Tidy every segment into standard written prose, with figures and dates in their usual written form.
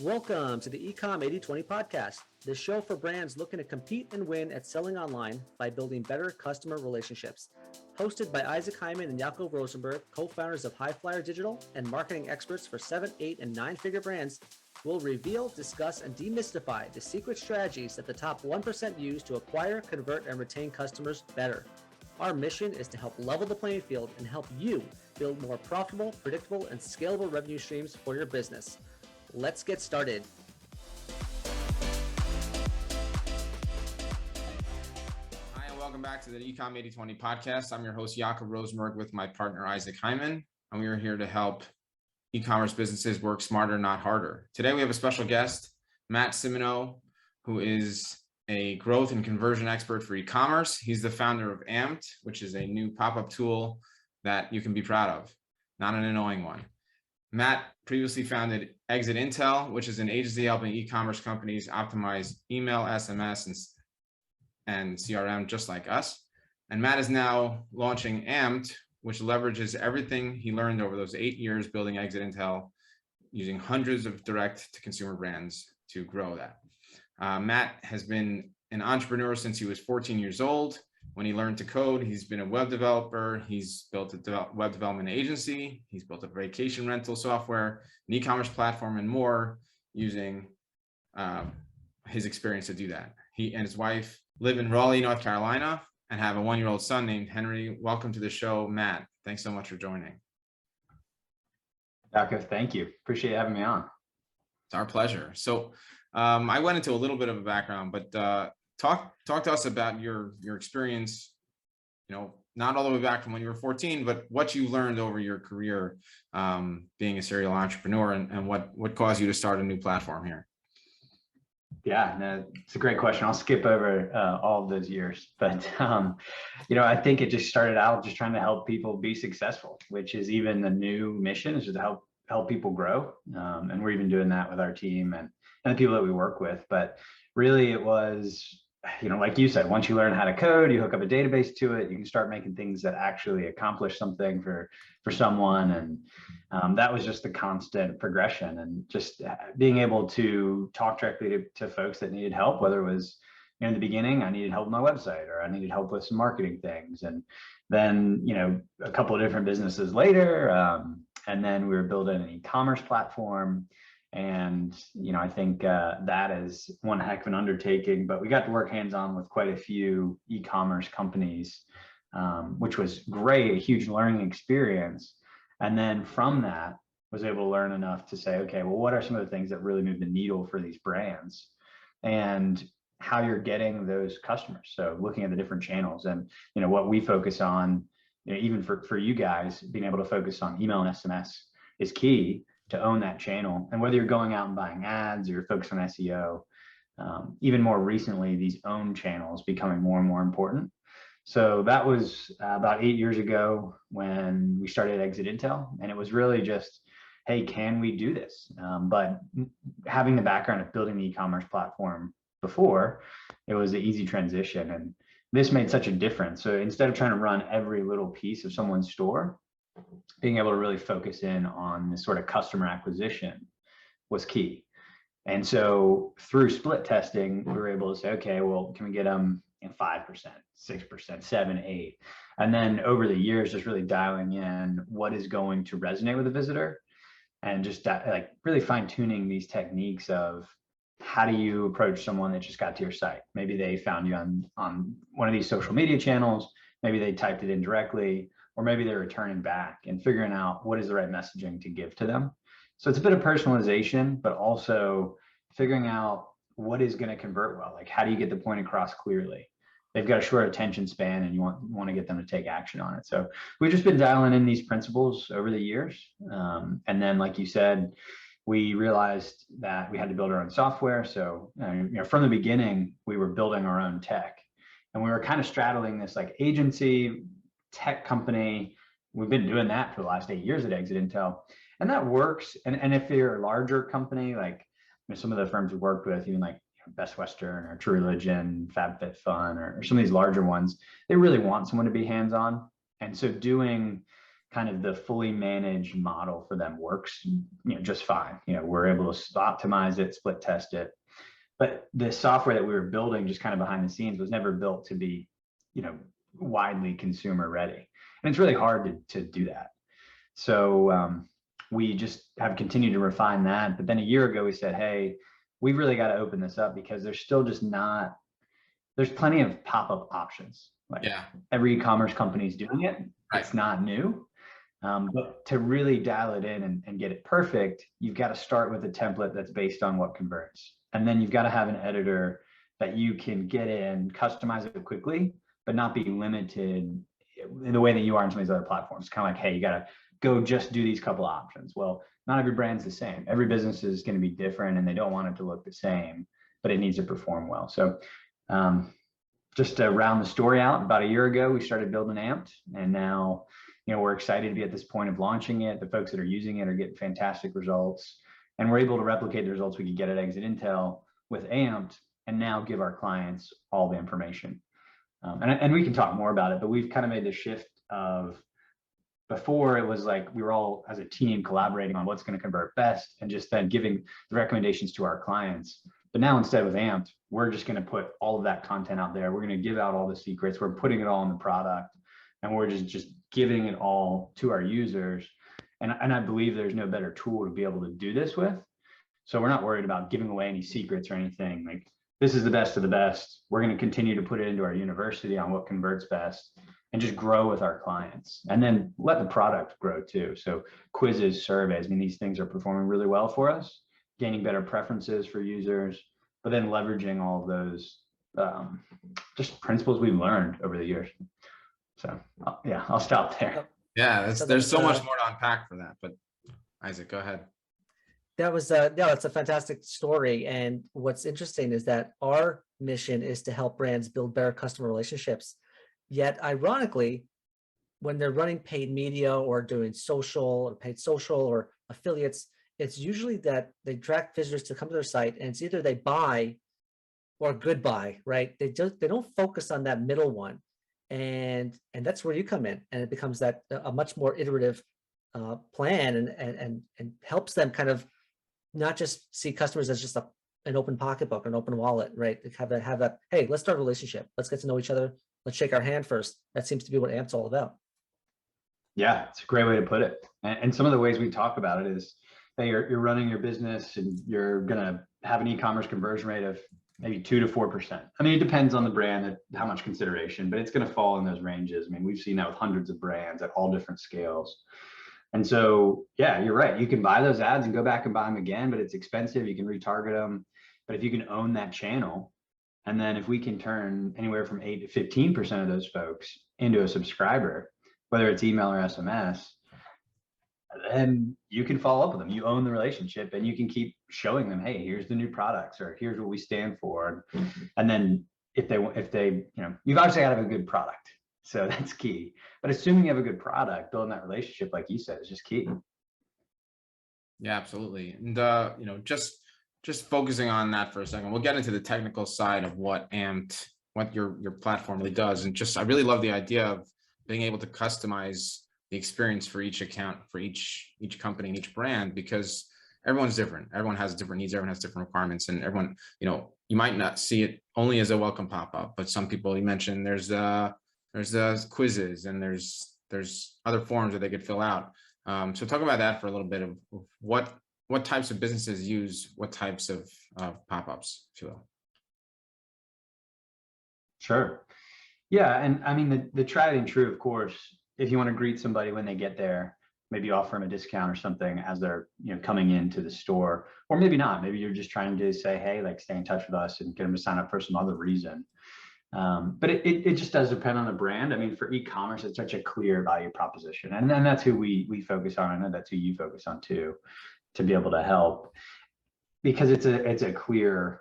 Welcome to the Ecom 80/20 podcast, the show for brands looking to compete and win at selling online by building better customer relationships. Hosted by Isaac Hyman and Jacob Rosenberg, co-founders of HiFlyer Digital and marketing experts for 7, 8, and 9-figure brands, we'll reveal, discuss, and demystify the secret strategies that the top 1% use to acquire, convert, and retain customers better. Our mission is to help level the playing field and help you build more profitable, predictable, and scalable revenue streams for your business. Let's get started. Hi, and welcome back to the Ecom 80/20 podcast. I'm your host, Jacob Rosenberg, with my partner, Isaac Hyman, and we are here to help e-commerce businesses work smarter, not harder. Today, we have a special guest, Matt Cimino, who is a growth and conversion expert for e-commerce. He's the founder of Amped, which is a new pop-up tool that you can be proud of, not an annoying one. Matt previously founded eTail, which is an agency helping e-commerce companies optimize email, SMS, and CRM just like us. And Matt is now launching Amped, which leverages everything he learned over those 8 years building eTail, using hundreds of direct-to-consumer brands to grow that. Matt has been an entrepreneur since he was 14 years old. When he learned to code, he's been a web developer. He's built a web development agency. He's built a vacation rental software, an e-commerce platform, and more using his experience to do that. He and his wife live in Raleigh, North Carolina, and have a 1-year-old son named Henry. Welcome to the show, Matt. Thanks so much for joining. Jacob, thank you. Appreciate having me on. It's our pleasure. So I went into a little bit of a background, but talk to us about your experience, not all the way back from when you were 14, but what you learned over your career being a serial entrepreneur, and what caused you to start a new platform here. Yeah, no, it's a great question. I'll skip over all of those years, but I think it just started out just trying to help people be successful, which is even the new mission, is to help people grow. And we're even doing that with our team and the people that we work with. But really it was, like you said, once you learn how to code, you hook up a database to it, you can start making things that actually accomplish something for someone. And that was just the constant progression, and just being able to talk directly to folks that needed help, whether it was in the beginning, I needed help with my website, or I needed help with some marketing things. And then, a couple of different businesses later, and then we were building an e-commerce platform. And, I think that is one heck of an undertaking, but we got to work hands-on with quite a few e-commerce companies, which was great, a huge learning experience. And then from that, was able to learn enough to say, okay, well, what are some of the things that really move the needle for these brands, and how you're getting those customers. So looking at the different channels, and, what we focus on, even for you guys, being able to focus on email and SMS is key to own that channel. And whether you're going out and buying ads, or you're focused on SEO, even more recently, these owned channels becoming more and more important. So that was about 8 years ago when we started ecommerce, and it was really just, hey, can we do this? But having the background of building the e-commerce platform before, it was an easy transition, and this made such a difference. So instead of trying to run every little piece of someone's store, being able to really focus in on this sort of customer acquisition was key. And so through split testing, we were able to say, okay, well, can we get them in 5%, 6%, 7%, 8%? And then over the years, just really dialing in what is going to resonate with a visitor, and just really fine tuning these techniques of how do you approach someone that just got to your site. Maybe they found you on one of these social media channels, maybe they typed it in directly, or maybe they're returning back, and figuring out what is the right messaging to give to them. So it's a bit of personalization, but also figuring out what is going to convert well. Like, how do you get the point across clearly? They've got a short attention span, and you want to get them to take action on it. So we've just been dialing in these principles over the years. And then, like you said, we realized that we had to build our own software. So from the beginning, we were building our own tech, and we were kind of straddling this like agency tech company. We've been doing that for the last 8 years at eTail, and that works. And if you're a larger company, like some of the firms we worked with, even like Best Western or True Religion, FabFitFun, or some of these larger ones, they really want someone to be hands-on. And so doing kind of the fully managed model for them works, just fine. We're able to optimize it, split test it. But the software that we were building just kind of behind the scenes was never built to be, widely consumer ready. And it's really hard to do that. So we just have continued to refine that. But then a year ago, we said, hey, we really got to open this up because there's still just not, there's plenty of pop-up options. Like every e-commerce company is doing it. Right. It's not new. But to really dial it in and get it perfect, you've got to start with a template that's based on what converts. And then you've got to have an editor that you can get in, customize it quickly, but not be limited in the way that you are in some of these other platforms. Kind of like, hey, you got to go just do these couple options. Well, not every brand's the same. Every business is going to be different and they don't want it to look the same, but it needs to perform well. So just to round the story out, about a year ago, we started building Amped, and now, we're excited to be at this point of launching it. The folks that are using it are getting fantastic results, and we're able to replicate the results we could get at Exit Intel with Amped, and now give our clients all the information. And we can talk more about it, but we've kind of made the shift of, before it was like we were all as a team collaborating on what's going to convert best and just then giving the recommendations to our clients. But now instead with Amped, we're just going to put all of that content out there. We're going to give out all the secrets. We're putting it all in the product, and we're just giving it all to our users. And I believe there's no better tool to be able to do this with. So we're not worried about giving away any secrets or anything. Like, this is the best of the best. We're going to continue to put it into our university on what converts best, and just grow with our clients, and then let the product grow too. So quizzes, surveys, these things are performing really well for us, gaining better preferences for users, but then leveraging all of those just principles we've learned over the years. So yeah, I'll stop there. Yeah, there's so much more to unpack for that, but Isaac, go ahead. That's a fantastic story. And what's interesting is that our mission is to help brands build better customer relationships. Yet, ironically, when they're running paid media or doing social or paid social or affiliates, it's usually that they attract visitors to come to their site, and it's either they buy or goodbye, right? They don't focus on that middle one, and that's where you come in, and it becomes that a much more iterative plan, and helps them kind of not just see customers as just an open pocketbook, an open wallet, right? Have that, hey, let's start a relationship. Let's get to know each other. Let's shake our hand first. That seems to be what Amped's all about. Yeah, it's a great way to put it. And some of the ways we talk about it is that you're running your business and you're going to have an e-commerce conversion rate of maybe 2 to 4%. It depends on the brand, how much consideration, but it's going to fall in those ranges. We've seen that with hundreds of brands at all different scales. And so, yeah, you're right. You can buy those ads and go back and buy them again, but it's expensive. You can retarget them. But if you can own that channel, and then if we can turn anywhere from 8 to 15% of those folks into a subscriber, whether it's email or SMS, then you can follow up with them. You own the relationship, and you can keep showing them, hey, here's the new products, or here's what we stand for. And then if they, you've obviously got to have a good product. So that's key. But assuming you have a good product, building that relationship, like you said, is just key. Yeah, absolutely. And, just focusing on that for a second, we'll get into the technical side of what Amped, what your platform really does. And I really love the idea of being able to customize the experience for each account, for each company and each brand, because everyone's different. Everyone has different needs. Everyone has different requirements, and everyone, you might not see it only as a welcome pop-up, but some people, you mentioned there's quizzes, and there's other forms that they could fill out. So talk about that for a little bit of what types of businesses use what types of pop-ups, if you will. Sure. Yeah, and the tried and true, of course, if you want to greet somebody when they get there, maybe offer them a discount or something as they're coming into the store, or maybe not. Maybe you're just trying to say, hey, like, stay in touch with us and get them to sign up for some other reason. But it just does depend on the brand. For e-commerce, it's such a clear value proposition, and then that's who we focus on. I know that's who you focus on too, to be able to help, because it's a clear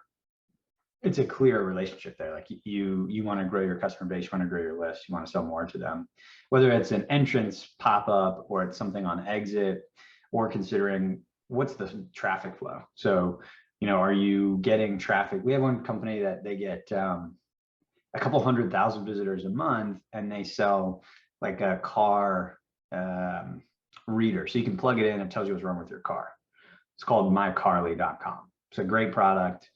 relationship there. Like, you want to grow your customer base, you want to grow your list, you want to sell more to them, whether it's an entrance pop-up or it's something on exit, or considering what's the traffic flow. So, are you getting traffic? We have one company that they get a couple 100,000 visitors a month, and they sell like a car reader. So you can plug it in and it tells you what's wrong with your car. It's called mycarly.com. It's a great product.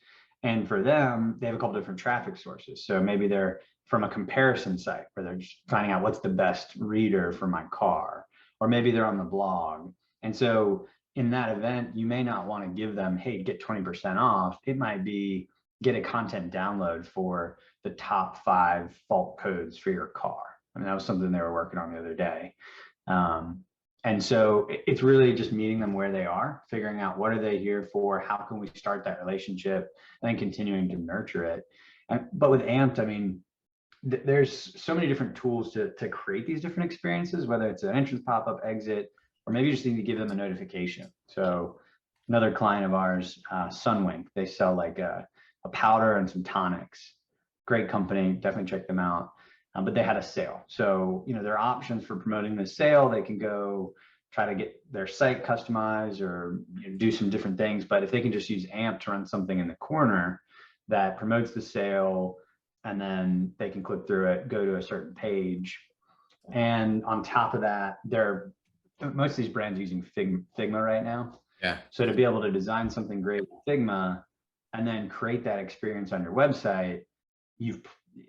And for them, they have a couple different traffic sources. So maybe they're from a comparison site where they're just finding out what's the best reader for my car, or maybe they're on the blog. And so in that event, you may not want to give them, hey, get 20% off. It might be get a content download for the top 5 fault codes for your car. I mean, that was something they were working on the other day. And so it's really just meeting them where they are, figuring out what are they here for, how can we start that relationship, and then continuing to nurture it. But with Amped, I mean, there's so many different tools to create these different experiences, whether it's an entrance, pop-up, exit, or maybe you just need to give them a notification. So another client of ours, Sunwing, they sell like a powder and some tonics. Great company, definitely check them out. But they had a sale. So, there are options for promoting the sale. They can go try to get their site customized or do some different things. But if they can just use AMP to run something in the corner that promotes the sale, and then they can click through it, go to a certain page. And on top of that, most of these brands using Figma right now. Yeah. So to be able to design something great with Figma and then create that experience on your website,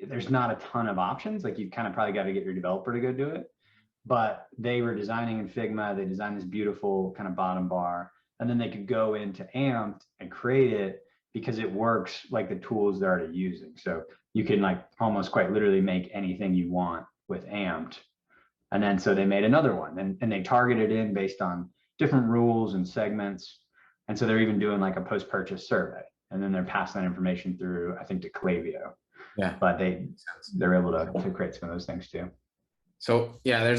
there's not a ton of options. Like you've kind of probably got to get your developer to go do it, but they were designing in Figma. They designed this beautiful kind of bottom bar, and then they could go into Amped and create it because it works like the tools they're already using. So you can like almost quite literally make anything you want with Amped. And then so they made another one and they targeted in based on different rules and segments. And so they're even doing like a post-purchase survey, and then they're passing that information through, I think, to Klaviyo. Yeah, but they're able to create some of those things too. So yeah,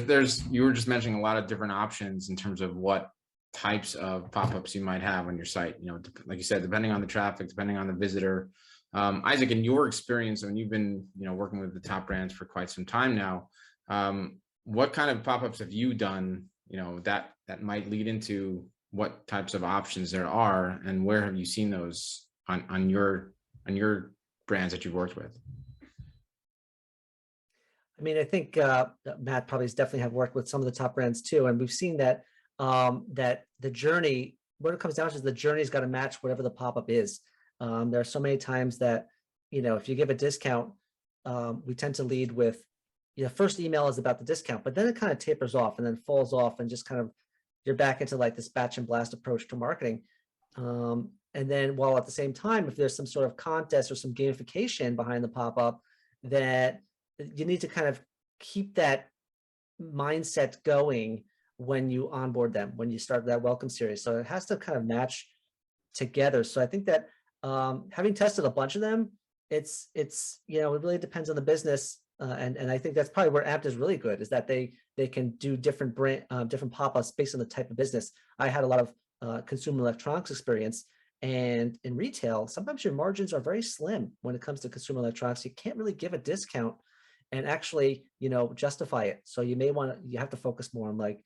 you were just mentioning a lot of different options in terms of what types of pop-ups you might have on your site. Like you said, depending on the traffic, depending on the visitor. Isaac, in your experience, when you've been working with the top brands for quite some time now, what kind of pop-ups have you done? That might lead into what types of options there are, and where have you seen those on your brands that you've worked with? I mean, I think Matt probably has definitely have worked with some of the top brands too, and we've seen that that the journey, what it comes down to is the journey's got to match whatever the pop-up is. There are so many times that if you give a discount, we tend to lead with first email is about the discount, but then it kind of tapers off and then falls off and just kind of you're back into like this batch and blast approach to marketing. And then while at the same time, if there's some sort of contest or some gamification behind the pop-up, that you need to kind of keep that mindset going when you onboard them, when you start that welcome series. So it has to kind of match together. So I think that having tested a bunch of them, it's it really depends on the business. And I think that's probably where Amped is really good, is that they can do different different pop-ups based on the type of business. I had a lot of consumer electronics experience. And in retail, sometimes your margins are very slim when it comes to consumer electronics. You can't really give a discount and actually, justify it. So you have to focus more on like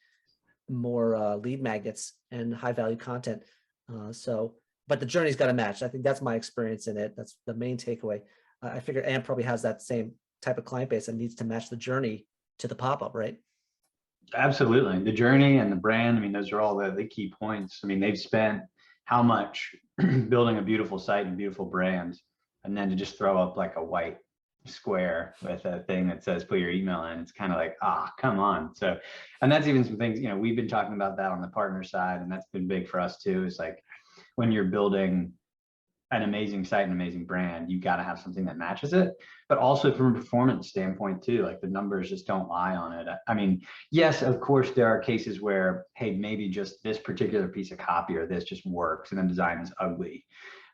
more lead magnets and high value content. But the journey's got to match. I think that's my experience in it. That's the main takeaway. I figure Amp probably has that same type of client base and needs to match the journey to the pop-up, right? Absolutely. The journey and the brand, I mean, those are all the key points. I mean, they've spent how much building a beautiful site and beautiful brands, and then to just throw up like a white square with a thing that says put your email in, it's kind of like, come on. So, and that's even some things, we've been talking about that on the partner side, and that's been big for us too. It's like when you're building an amazing site and amazing brand, you got to have something that matches it, but also from a performance standpoint too, like the numbers just don't lie on it. I mean, yes, of course, there are cases where, hey, maybe just this particular piece of copy or this just works and the design is ugly,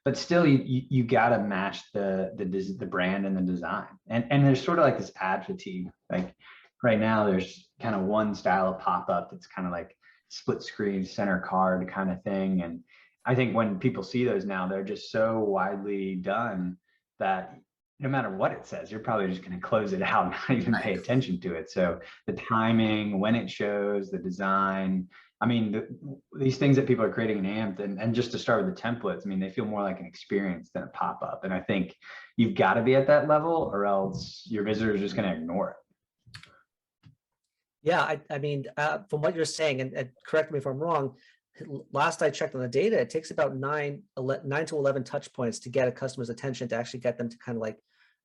but still you got to match the brand and the design. And there's sort of like this ad fatigue. Like right now, there's kind of one style of pop-up that's kind of like split screen center card kind of thing. And I think when people see those now, they're just so widely done that no matter what it says, you're probably just going to close it out and not even pay attention to it. So the timing, when it shows, the design, I mean, these things that people are creating in Amped, and just to start with the templates, I mean, they feel more like an experience than a pop-up. And I think you've got to be at that level or else your visitor is just going to ignore it. Yeah, I mean, from what you're saying, and correct me if I'm wrong, last I checked on the data, it takes about 9 to 11 touch points to get a customer's attention to actually get them to kind of like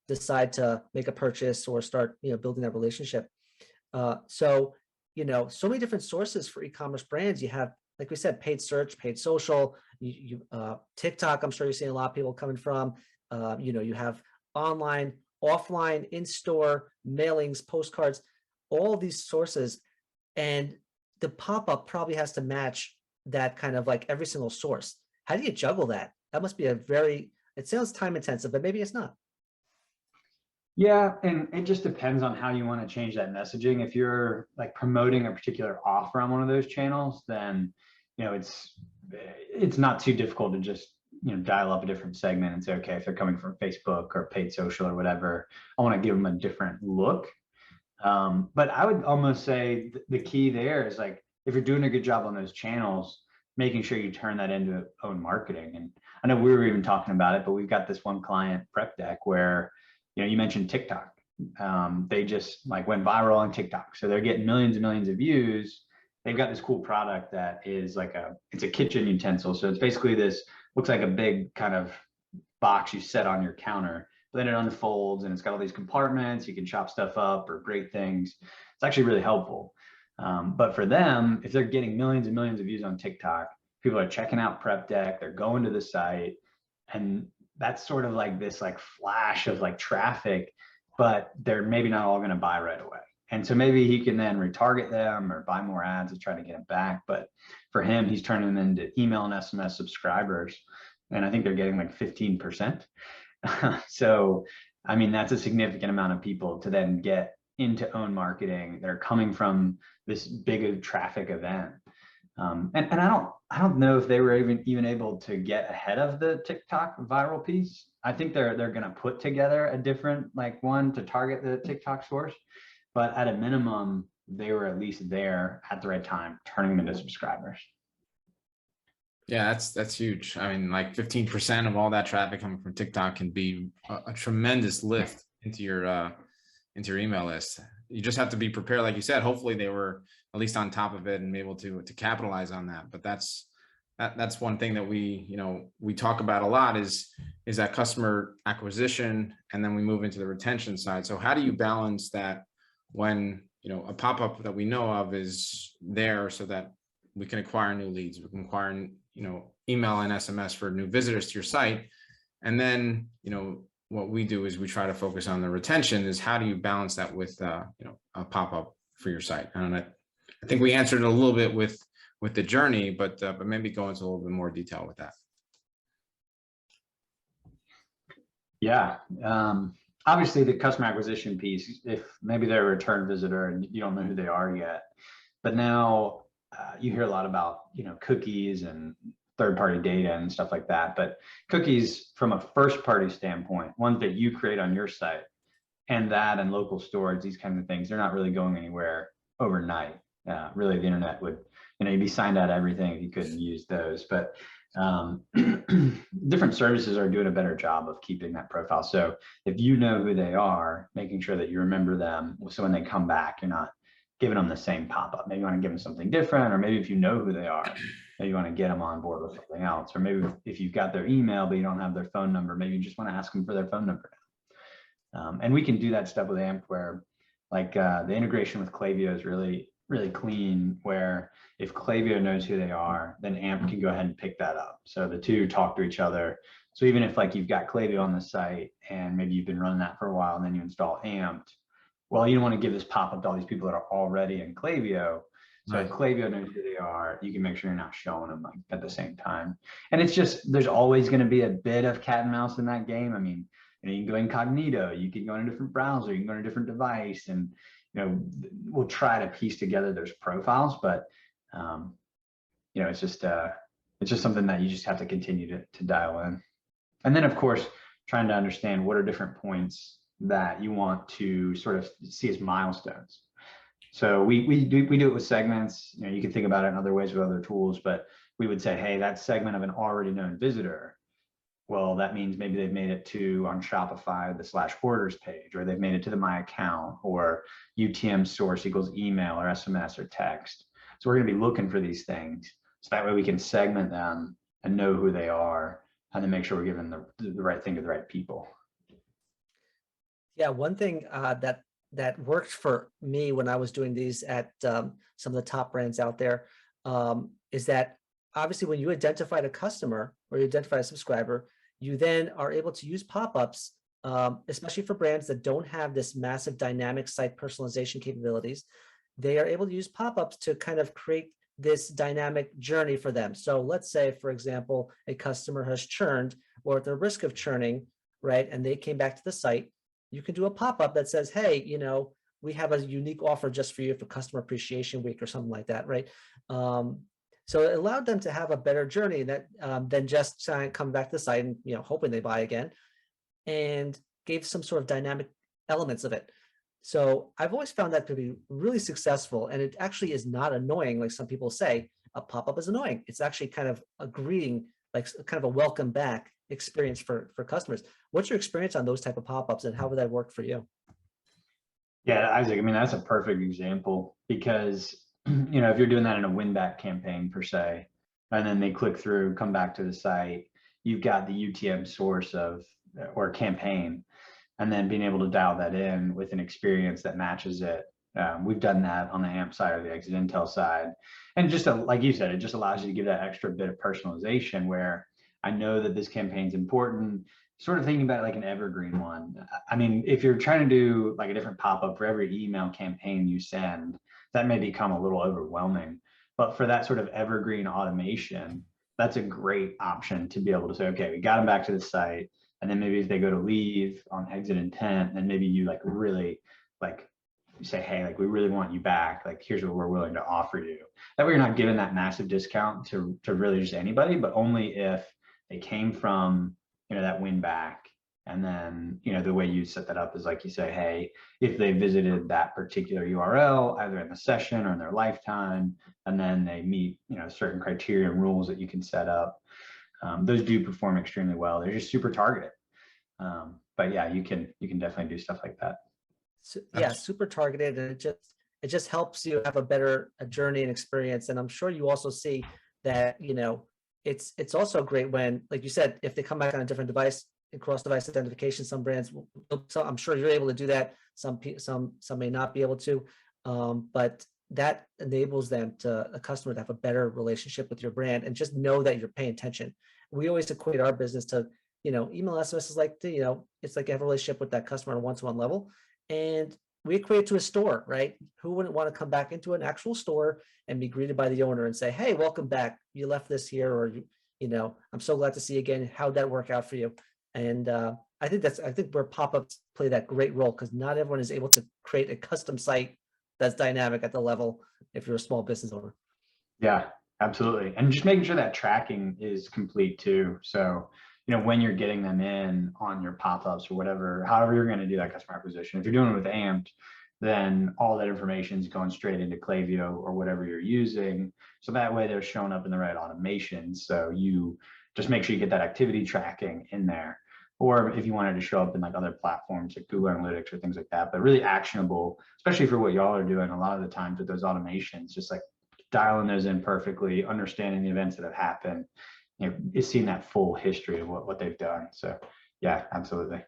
decide to make a purchase or start, building that relationship. So, so many different sources for e-commerce brands. You have, like we said, paid search, paid social, TikTok. I'm sure you're seeing a lot of people coming from. You have online, offline, in-store, mailings, postcards, all these sources, and the pop-up probably has to match that kind of like every single source. How do you juggle that? That must be it sounds time intensive, but maybe it's not. Yeah, and it just depends on how you want to change that messaging. If you're like promoting a particular offer on one of those channels, then it's not too difficult to just dial up a different segment and say, okay, if they're coming from Facebook or paid social or whatever, I want to give them a different look. But I would almost say the key there is like, if you're doing a good job on those channels, making sure you turn that into own marketing. And I know we were even talking about it, but we've got this one client, Prep Deck, where you mentioned TikTok. They just like went viral on TikTok. So they're getting millions and millions of views. They've got this cool product that is like it's a kitchen utensil. So it's basically looks like a big kind of box you set on your counter, but then it unfolds and it's got all these compartments. You can chop stuff up or grate things. It's actually really helpful. But for them, if they're getting millions and millions of views on TikTok, people are checking out Prep Deck, they're going to the site, and that's sort of like this like flash of like traffic, but they're maybe not all going to buy right away. And so maybe he can then retarget them or buy more ads to try to get them back. But for him, he's turning them into email and SMS subscribers. And I think they're getting like 15%. So, I mean, that's a significant amount of people to then get into own marketing. They're coming from this big traffic event. And I don't know if they were even able to get ahead of the TikTok viral piece. I think they're going to put together a different like one to target the TikTok source, but at a minimum, they were at least there at the right time, turning them into subscribers. Yeah, that's huge. I mean, like 15% of all that traffic coming from TikTok can be a tremendous lift into your email list. You just have to be prepared, like you said. Hopefully, they were at least on top of it and able to capitalize on that. But that's one thing that we talk about a lot is that customer acquisition, and then we move into the retention side. So how do you balance that when a pop-up that we know of is there so that we can acquire new leads, we can acquire email and SMS for new visitors to your site, and then what we do is we try to focus on the retention. Is how do you balance that with a pop-up for your site? I think we answered it a little bit with the journey, but maybe go into a little bit more detail with that. Yeah. Obviously the customer acquisition piece, if maybe they're a return visitor and you don't know who they are yet, but now you hear a lot about, cookies and third-party data and stuff like that. But cookies from a first-party standpoint, ones that you create on your site, and local storage, these kinds of things, they're not really going anywhere overnight. Really, the internet would, you'd be signed out of everything if you couldn't use those. But different services are doing a better job of keeping that profile. So if you know who they are, making sure that you remember them, so when they come back, you're not giving them the same pop-up. Maybe you want to give them something different, or maybe if you know who they are, maybe you want to get them on board with something else. Or maybe if you've got their email but you don't have their phone number, maybe you just want to ask them for their phone number. And we can do that stuff with AMP, where like the integration with Klaviyo is really clean, where if Klaviyo knows who they are, then AMP can go ahead and pick that up. So the two talk to each other. So even if like you've got Klaviyo on the site and maybe you've been running that for a while and then you install AMP, well, you don't want to give this pop-up to all these people that are already in Klaviyo. So if Klaviyo knows who they are, you can make sure you're not showing them like at the same time. And it's just, there's always going to be a bit of cat and mouse in that game. I mean, you can go incognito, you can go in a different browser, you can go on a different device, and we'll try to piece together those profiles, but it's just something that you just have to continue to dial in. And then of course, trying to understand what are different points that you want to sort of see as milestones. So we do it with segments. You can think about it in other ways with other tools, but we would say, hey, that segment of an already known visitor, Well, that means maybe they've made it to on Shopify, the /orders page, or they've made it to the My Account, or UTM source equals email or SMS or text. So we're going to be looking for these things. So that way we can segment them and know who they are, and then make sure we're giving the right thing to the right people. Yeah, one thing that worked for me when I was doing these at some of the top brands out there is that obviously when you identified a customer or you identify a subscriber, you then are able to use pop-ups, especially for brands that don't have this massive dynamic site personalization capabilities. They are able to use pop-ups to kind of create this dynamic journey for them. So let's say, for example, a customer has churned or at the risk of churning, right? And they came back to the site. You can do a pop-up that says, hey, you know, we have a unique offer just for you for Customer Appreciation Week or something like that, right? So it allowed them to have a better journey that than just come back to the site and, you know, hoping they buy again, and gave some sort of dynamic elements of it. So I've always found that to be really successful, and it actually is not annoying like some people say. A pop-up is annoying. It's actually kind of agreeing, like kind of a welcome back experience for customers. What's your experience on those type of pop-ups, and how would that work for you? Yeah, Isaac, I mean, that's a perfect example because, you know, if you're doing that in a win back campaign per se, and then they click through, come back to the site, you've got the UTM source of or campaign, and then being able to dial that in with an experience that matches it. We've done that on the AMP side or the Exit Intel side. And just like you said, it just allows you to give that extra bit of personalization where I know that this campaign's important, sort of thinking about it like an evergreen one. I mean, if you're trying to do like a different pop-up for every email campaign you send, that may become a little overwhelming. But for that sort of evergreen automation, that's a great option to be able to say, okay, we got them back to the site. And then maybe if they go to leave on exit intent, then maybe you like really like you say, hey, like we really want you back. Like here's what we're willing to offer you. That way you're not giving that massive discount to really just anybody, but only if they came from, you know, that win back. And then, you know, the way you set that up is like you say, hey, if they visited that particular URL, either in the session or in their lifetime, and then they meet, you know, certain criteria and rules that you can set up. Those do perform extremely well. They're just super targeted. But yeah, you can definitely do stuff like that. So, yeah, super targeted, and it just helps you have a better journey and experience. And I'm sure you also see that, you know, it's also great when, like you said, if they come back on a different device, in cross-device identification, some brands, so I'm sure you're able to do that. Some may not be able to, but that enables them to a customer to have a better relationship with your brand and just know that you're paying attention. We always equate our business to, you know, email SMS is like, you know, it's like you have a relationship with that customer on a one-to-one level. And we equate it to a store, right? Who wouldn't want to come back into an actual store and be greeted by the owner and say, hey, welcome back. You left this here, or, you know, I'm so glad to see you again. How'd that work out for you? And I think where pop-ups play that great role, because not everyone is able to create a custom site that's dynamic at the level if you're a small business owner. Yeah, absolutely. And just making sure that tracking is complete too. So, you know, when you're getting them in on your pop-ups or whatever, however you're going to do that customer acquisition, if you're doing it with Amped, then all that information is going straight into Klaviyo or whatever you're using. So that way they're showing up in the right automation. So you just make sure you get that activity tracking in there. Or if you wanted to show up in like other platforms like Google Analytics or things like that, but really actionable, especially for what y'all are doing a lot of the times with those automations, just like dialing those in perfectly, understanding the events that have happened, you know, is seeing that full history of what they've done. So yeah, absolutely.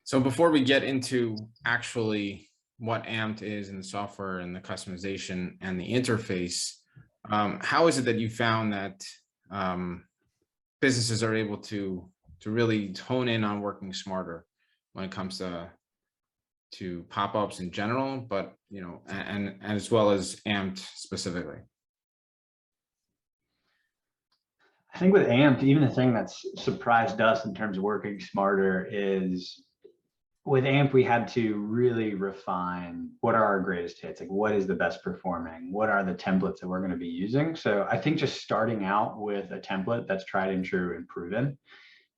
So before we get into actually what Amped is and the software and the customization and the interface, how is it that you found that businesses are able to really hone in on working smarter when it comes to pop-ups in general, but, you know, and as well as Amped specifically? I think with Amped, even the thing that's surprised us in terms of working smarter is with Amp, we had to really refine what are our greatest hits, like what is the best performing, what are the templates that we're going to be using. So I think just starting out with a template that's tried and true and proven,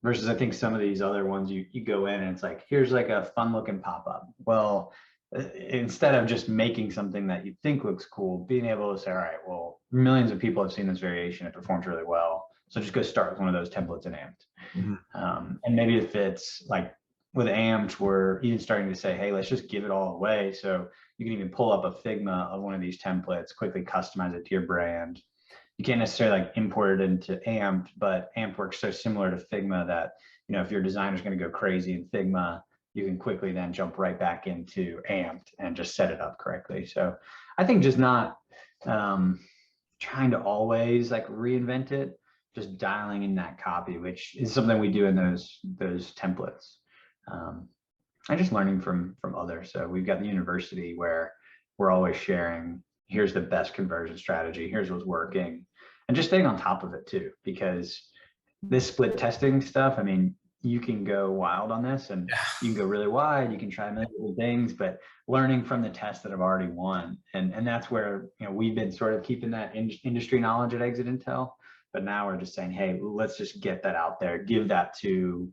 versus I think some of these other ones you go in and it's like, here's like a fun looking pop-up. Well, instead of just making something that you think looks cool, being able to say, all right, well, millions of people have seen this variation, it performs really well. So just go start with one of those templates in Amped. Mm-hmm. And maybe if it's like with Amped, we're even starting to say, hey, let's just give it all away. So you can even pull up a Figma of one of these templates, quickly customize it to your brand. You can't necessarily like import it into Amped, but Amped works so similar to Figma that, if your designer's going to go crazy in Figma, you can quickly then jump right back into Amped and just set it up correctly. So I think just not trying to always like reinvent it, just dialing in that copy, which is something we do in those templates. And just learning from others. So we've got the university where we're always sharing, here's the best conversion strategy, here's what's working, and just staying on top of it too, because this split testing stuff, I mean, you can go wild on this and you can go really wide, you can try multiple things, but learning from the tests that have already won. And that's where, we've been sort of keeping that industry knowledge at Exit Intel, but now we're just saying, hey, let's just get that out there, give that to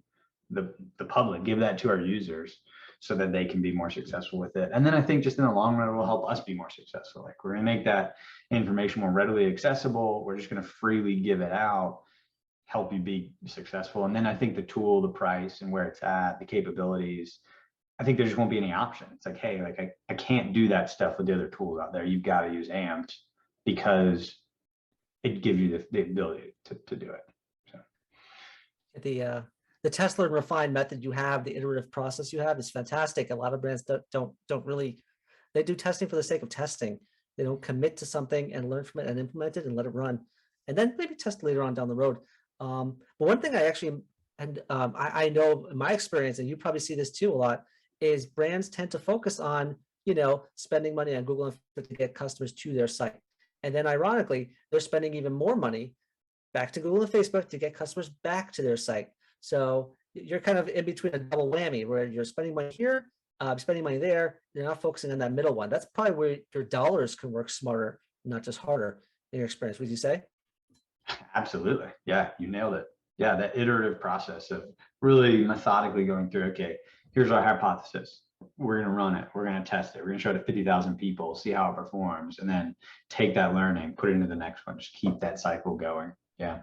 the public, give that to our users so that they can be more successful with it. And then I think just in the long run, it will help us be more successful. Like, we're going to make that information more readily accessible. We're just going to freely give it out, help you be successful. And then I think the tool, the price and where it's at, the capabilities, I think there just won't be any option. It's like, hey, like I can't do that stuff with the other tools out there. You've got to use Amped because it gives you the ability to do it. So the Tesla and refined method you have, the iterative process you have is fantastic. A lot of brands don't really, they do testing for the sake of testing. They don't commit to something and learn from it and implement it and let it run, and then maybe test later on down the road. But one thing I actually, I know in my experience, and you probably see this too a lot, is brands tend to focus on, spending money on Google to get customers to their site. And then ironically, they're spending even more money back to Google and Facebook to get customers back to their site. So you're kind of in between a double whammy where you're spending money here, spending money there. You're not focusing on that middle one. That's probably where your dollars can work smarter, not just harder in your experience. Would you say? Absolutely. Yeah, you nailed it. Yeah, that iterative process of really methodically going through, okay, here's our hypothesis. We're going to run it. We're going to test it. We're going to show it to 50,000 people, see how it performs, and then take that learning, put it into the next one. Just keep that cycle going. Yeah.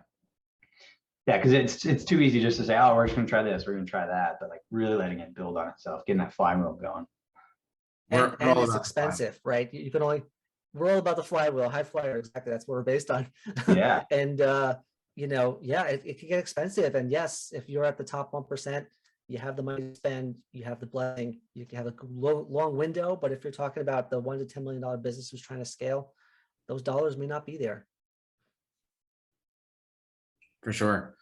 Yeah, because it's too easy just to say, oh, we're just going to try this, we're going to try that, but like really letting it build on itself, getting that flywheel going. And it's expensive, right? You can only, we're all about the flywheel, HiFlyer, exactly. That's what we're based on. Yeah. And it can get expensive. And yes, if you're at the top 1%, you have the money to spend, you have the blessing, you can have a long window. But if you're talking about the $1 to $10 million business who's trying to scale, those dollars may not be there. For sure.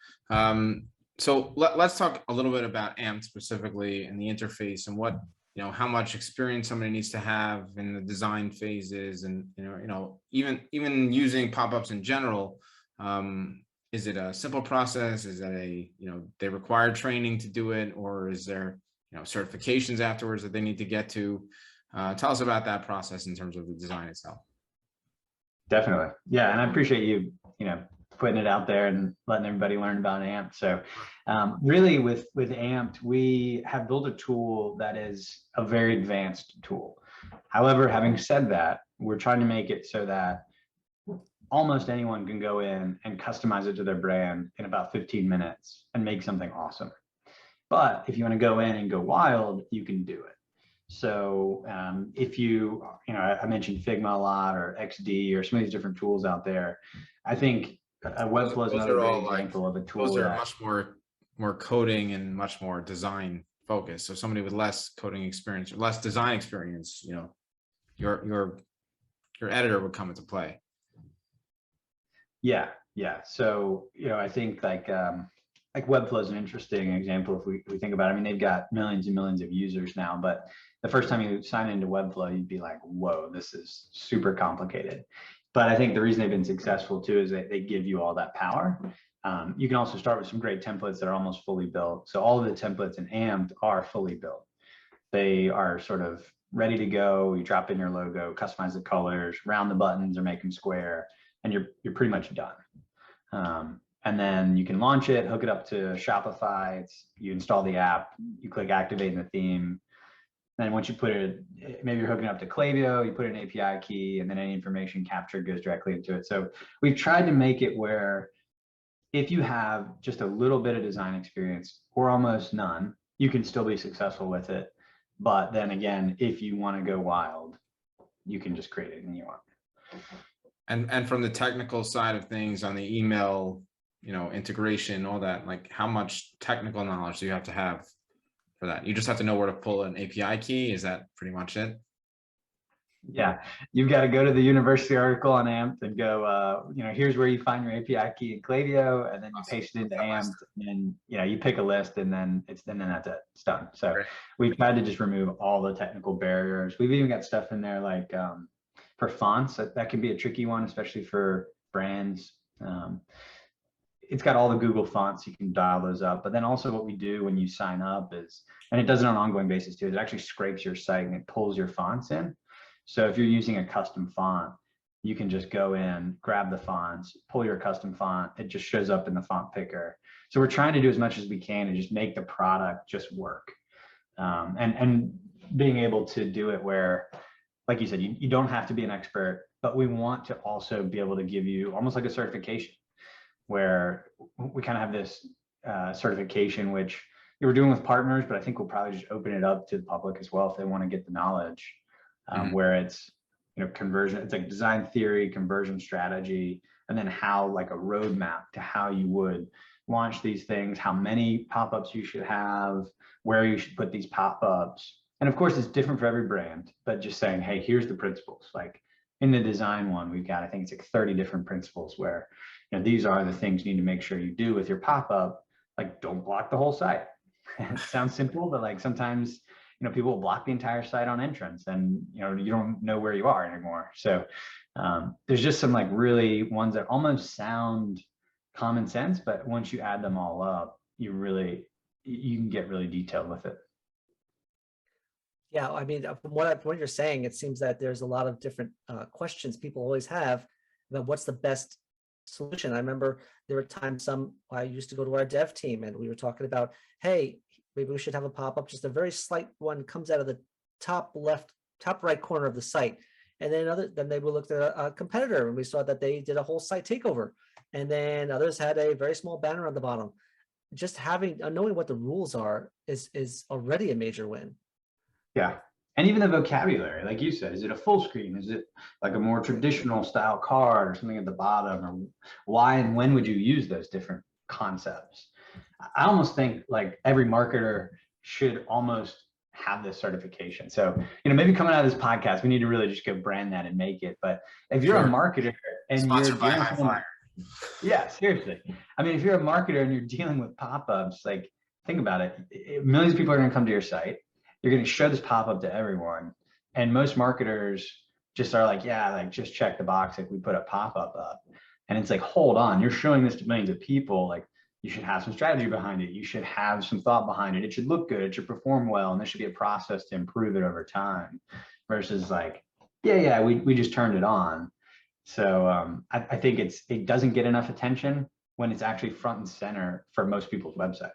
So let's talk a little bit about Amped specifically and the interface and what, how much experience somebody needs to have in the design phases, and even using pop-ups in general. Is it a simple process? Is it they require training to do it, or is there certifications afterwards that they need to get to? Tell us about that process in terms of the design itself. Definitely. Yeah, and I appreciate you putting it out there and letting everybody learn about Amped. So really with Amped, we have built a tool that is a very advanced tool. However, having said that, we're trying to make it so that almost anyone can go in and customize it to their brand in about 15 minutes and make something awesome. But if you want to go in and go wild, you can do it. So if I mentioned Figma a lot, or XD, or some of these different tools out there, I think Webflow is another great example of a tool. Those are much more coding and much more design focused. So somebody with less coding experience or less design experience, your editor would come into play. Yeah. So I think like Webflow is an interesting example. If we think about it, I mean, they've got millions and millions of users now, but the first time you sign into Webflow, you'd be like, whoa, this is super complicated. But I think the reason they've been successful too is that they give you all that power. You can also start with some great templates that are almost fully built. So all of the templates in Amped are fully built. They are sort of ready to go. You drop in your logo, customize the colors, round the buttons or make them square, and you're pretty much done. And then you can launch it, hook it up to Shopify. You install the app, you click activate in the theme. Then once you put it, maybe you're hooking up to Klaviyo, you put an API key, and then any information captured goes directly into it. So we've tried to make it where if you have just a little bit of design experience or almost none, you can still be successful with it. But then again, if you want to go wild, you can just create anything you want. And from the technical side of things on the email, integration, all that, like how much technical knowledge do you have to have for that? You just have to know where to pull an API key. Is that pretty much it? Yeah, you've got to go to the university article on Amped and go, here's where you find your API key in Klaviyo, and then you paste it into Amped, and you pick a list, and then that's it. It's done. So we've tried to just remove all the technical barriers. We've even got stuff in there like for fonts, that can be a tricky one, especially for brands. It's got all the Google fonts, you can dial those up. But then also what we do when you sign up is, and it does it on an ongoing basis too, it actually scrapes your site and it pulls your fonts in. So if you're using a custom font, you can just go in, grab the fonts, pull your custom font. It just shows up in the font picker. So we're trying to do as much as we can to just make the product just work. And being able to do it where, like you said, you don't have to be an expert, but we want to also be able to give you almost like a certification, where we kind of have this certification, which we're doing with partners, but I think we'll probably just open it up to the public as well if they want to get the knowledge. Where it's conversion, it's like design theory, conversion strategy, and then how, like a roadmap to how you would launch these things, how many pop-ups you should have, where you should put these pop-ups. And of course it's different for every brand, but just saying, hey, here's the principles. Like in the design one, we've got, I think it's like 30 different principles where these are the things you need to make sure you do with your pop-up. Like, don't block the whole site. It sounds simple, but like sometimes people will block the entire site on entrance, and you don't know where you are anymore. So there's just some like really ones that almost sound common sense, but once you add them all up, you can get really detailed with it. Yeah, I mean, from what you're saying, it seems that there's a lot of different questions people always have about what's the best solution. I remember there were times I used to go to our dev team and we were talking about, hey, maybe we should have a pop-up, just a very slight one comes out of the top right corner of the site. And then they looked at a competitor and we saw that they did a whole site takeover. And then others had a very small banner on the bottom. Just knowing what the rules are is already a major win. Yeah. And even the vocabulary, like you said, is it a full screen? Is it like a more traditional style card or something at the bottom? Or why and when would you use those different concepts? I almost think like every marketer should almost have this certification. So, maybe coming out of this podcast, we need to really just go brand that and make it. But if you're a marketer and Sponsored by HiFlyer. Yeah, seriously. I mean, if you're a marketer and you're dealing with pop-ups, like think about it. Millions of people are going to come to your site. You're going to show this pop-up to everyone. And most marketers just are like, yeah, like just check the box. Like we put a pop-up up, and it's like, hold on, you're showing this to millions of people. Like, you should have some strategy behind it. You should have some thought behind it. It should look good. It should perform well. And there should be a process to improve it over time versus like, yeah, we just turned it on. So I think it doesn't get enough attention when it's actually front and center for most people's website.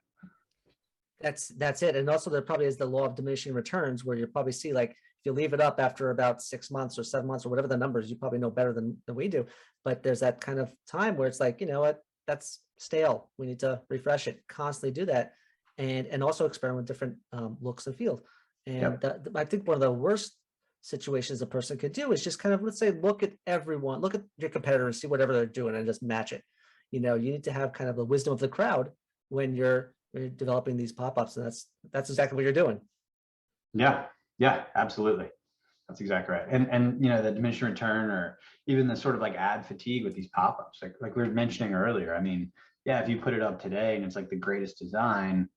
That's it. And also there probably is the law of diminishing returns, where you probably see, like, if you leave it up after about 6 months or 7 months or whatever the numbers, you probably know better than we do. But there's that kind of time where it's like, you know what, that's stale. We need to refresh it, constantly do that. And also experiment with different looks and feels. And I think one of the worst situations a person could do is just kind of, let's say, look at everyone, look at your competitor and see whatever they're doing and just match it. You need to have kind of the wisdom of the crowd when you're developing these pop-ups, and that's exactly what you're doing. Yeah, absolutely. That's exactly right. And the diminishing return, or even the sort of like ad fatigue with these pop-ups, like we were mentioning earlier. I mean, yeah, if you put it up today and it's like the greatest design,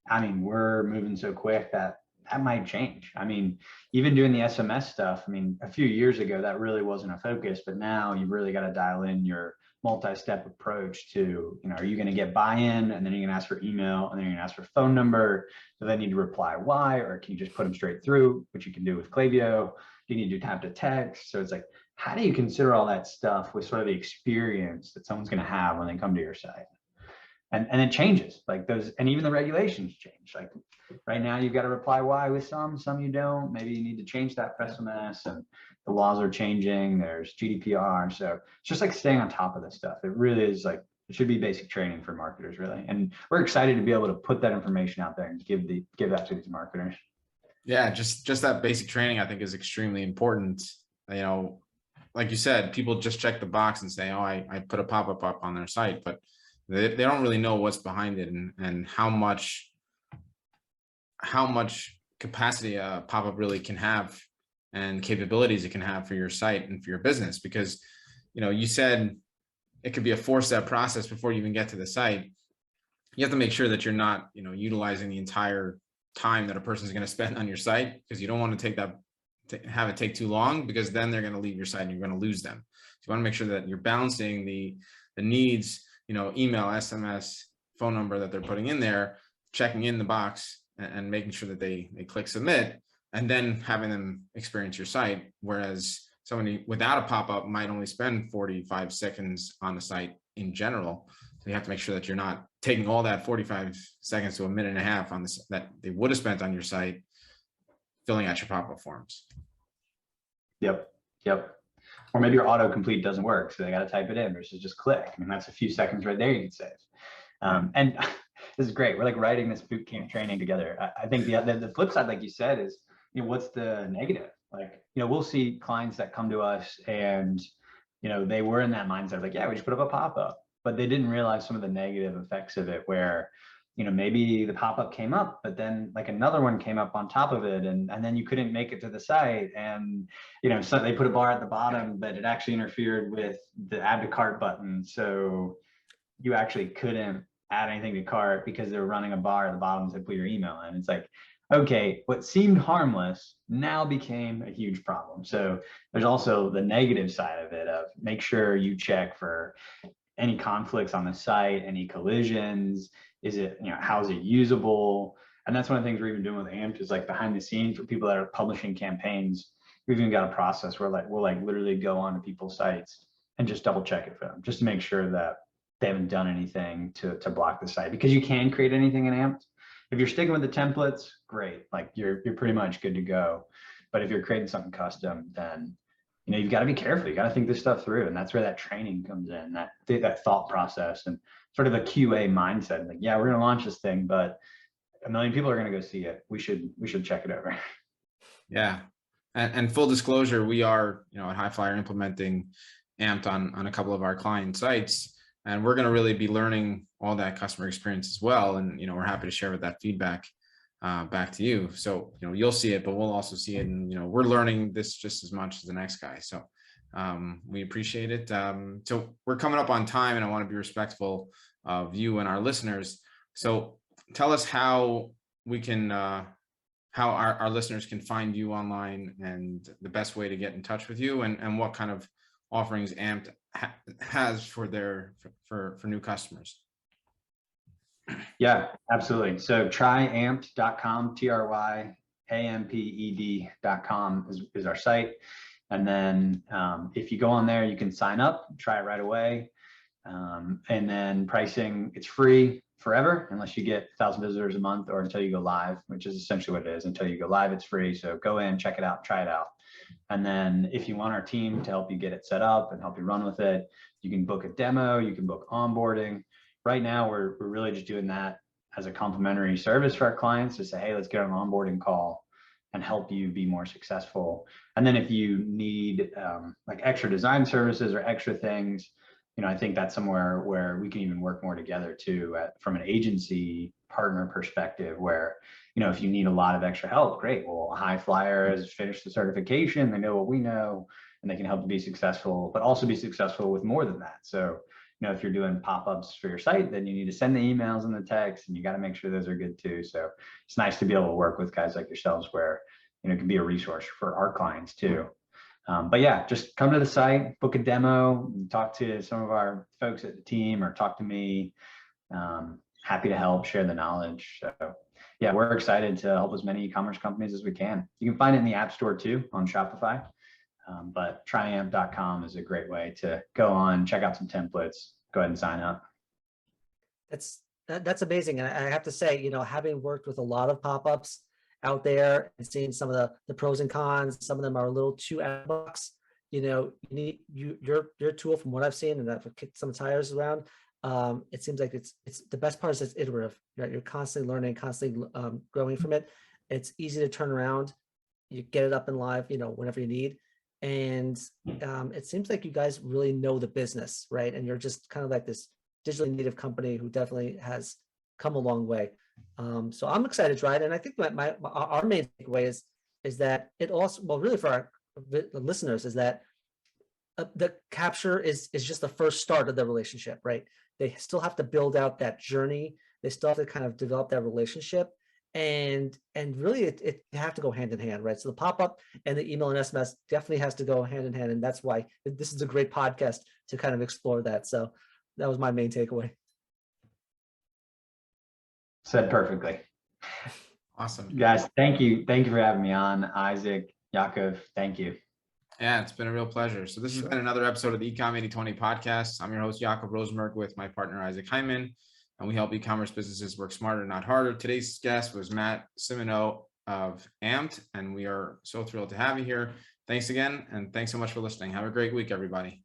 I mean, we're moving so quick that might change. I mean, even doing the SMS stuff, I mean, a few years ago, that really wasn't a focus, but now you've really got to dial in your multi-step approach to, are you going to get buy-in, and then you're going to ask for email, and then you're going to ask for phone number. Do they need to reply why, or can you just put them straight through, which you can do with Klaviyo? Do you need to tap to text? So it's like, how do you consider all that stuff with sort of the experience that someone's going to have when they come to your site? And it changes, like those, and even the regulations change. Like right now, you've got to reply why with some you don't. Maybe you need to change that for SMS, and the laws are changing. There's GDPR, so it's just like staying on top of this stuff. It really is like It should be basic training for marketers, really. And we're excited to be able to put that information out there and give that to these marketers. Yeah, just that basic training, I think, is extremely important. You know, like you said, people just check the box and say, oh, I put a pop-up up on their site, but they don't really know what's behind it and how much capacity a pop-up really can have and capabilities it can have for your site and for your business. Because, you know, you said it could be a 4-step process before you even get to the site. You have to make sure that you're not, you know, utilizing the entire time that a person is going to spend on your site, because you don't want to have it take too long, because then they're going to leave your site and you're going to lose them. So you want to make sure that you're balancing the needs, you know, email, SMS, phone number that they're putting in there, checking in the box and making sure that they click submit, and then having them experience your site. Whereas somebody without a pop-up might only spend 45 seconds on the site in general. So you have to make sure that you're not taking all that 45 seconds to a minute and a half on this that they would have spent on your site filling out your pop-up forms. Yep. Or maybe your autocomplete doesn't work, so they got to type it in versus just click. I mean, that's a few seconds right there you can save. And this is great. We're like writing this boot camp training together. I think the flip side, like you said, is, you know, what's the negative? Like, you know, we'll see clients that come to us and, you know, they were in that mindset like, yeah, we just put up a pop-up, but they didn't realize some of the negative effects of it, where, you know, maybe the pop-up came up, but then like another one came up on top of it, and then you couldn't make it to the site, and, you know, so they put a bar at the bottom, but it actually interfered with the add to cart button, so you actually couldn't add anything to cart because they were running a bar at the bottom to put your email in. It's like, okay, what seemed harmless now became a huge problem. So there's also the negative side of it, of make sure you check for any conflicts on the site, any collisions. Is it, you know, how's it usable? And that's one of the things we're even doing with Amped, is like behind the scenes for people that are publishing campaigns. We've even got a process where we'll literally go onto people's sites and just double check it for them, just to make sure that they haven't done anything to block the site, because you can create anything in Amped. If you're sticking with the templates, great, like you're pretty much good to go. But if you're creating something custom, then, you know, you've got to be careful. You got to think this stuff through, and that's where that training comes in, that thought process and sort of a QA mindset. Like, yeah, we're going to launch this thing, but 1 million people are going to go see it. We should check it over. Yeah, and full disclosure, we are, you know, at HiFlyer implementing Amped on a couple of our client sites. And we're going to really be learning all that customer experience as well. And, you know, we're happy to share with that feedback back to you. So, you know, you'll see it, but we'll also see it. And, you know, we're learning this just as much as the next guy. So we appreciate it. So we're coming up on time, and I want to be respectful of you and our listeners. So tell us how we can, how our listeners can find you online, and the best way to get in touch with you, and what kind of offerings Amped has for new customers. Yeah, absolutely. So tryamped.com, tryamped.com is our site. And then if you go on there, you can sign up, try it right away. And then pricing, it's free forever, unless you get 1,000 visitors a month, or until you go live, which is essentially what it is. Until you go live, it's free. So go in, check it out, try it out. And then if you want our team to help you get it set up and help you run with it, you can book a demo, you can book onboarding. Right now, we're really just doing that as a complimentary service for our clients, to say, hey, let's get an onboarding call and help you be more successful. And then if you need like extra design services or extra things, you know, I think that's somewhere where we can even work more together too, from an agency partner perspective, where, you know, if you need a lot of extra help, great. Well, HiFlyer has finished the certification. They know what we know, and they can help you be successful, but also be successful with more than that. So, you know, if you're doing pop-ups for your site, then you need to send the emails and the texts, and you got to make sure those are good too. So it's nice to be able to work with guys like yourselves, where, you know, it can be a resource for our clients too. But yeah, just come to the site, book a demo, talk to some of our folks at the team, or talk to me. Happy to help, share the knowledge. So yeah, we're excited to help as many e-commerce companies as we can. You can find it in the App Store too, on Shopify. But tryamped.com is a great way to go on, check out some templates, go ahead and sign up. That's amazing. And I have to say, you know, having worked with a lot of pop-ups out there and seeing some of the pros and cons, some of them are a little too out of the box. You know, you need your tool, from what I've seen, and I've kicked some tires around, it seems like it's the best part is it's iterative, right? You're constantly learning, constantly growing from it. It's easy to turn around. You get it up and live, whenever you need. And it seems like you guys really know the business, right? And you're just kind of like this digitally native company who definitely has come a long way. So I'm excited to try it. And I think our main takeaway is that it also, well, really for our listeners, is that the capture is just the first start of the relationship, right? They still have to build out that journey. They still have to kind of develop that relationship. And really it have to go hand in hand, right? So the pop-up and the email and SMS definitely has to go hand in hand. And that's why this is a great podcast to kind of explore that. So that was my main takeaway. Said perfectly. Awesome. Guys, thank you. Thank you for having me on. Isaac, Yaakov, thank you. Yeah, it's been a real pleasure. So this has been another episode of the Ecom 8020 podcast. I'm your host, Jakob Rosenberg, with my partner, Isaac Hyman, and we help e-commerce businesses work smarter, not harder. Today's guest was Matt Cimino of Amped, and we are so thrilled to have you here. Thanks again, and thanks so much for listening. Have a great week, everybody.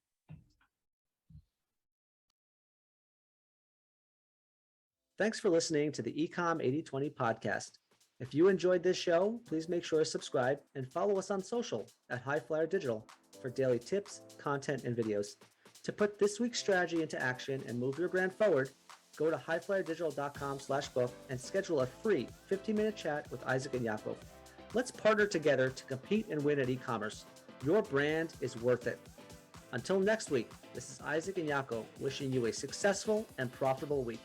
Thanks for listening to the Ecom 8020 podcast. If you enjoyed this show, please make sure to subscribe and follow us on social at HiFlyer Digital for daily tips, content, and videos. To put this week's strategy into action and move your brand forward, go to HiFlyerDigital.com/book and schedule a free 15-minute chat with Isaac and Yaakov. Let's partner together to compete and win at e-commerce. Your brand is worth it. Until next week, this is Isaac and Yaakov wishing you a successful and profitable week.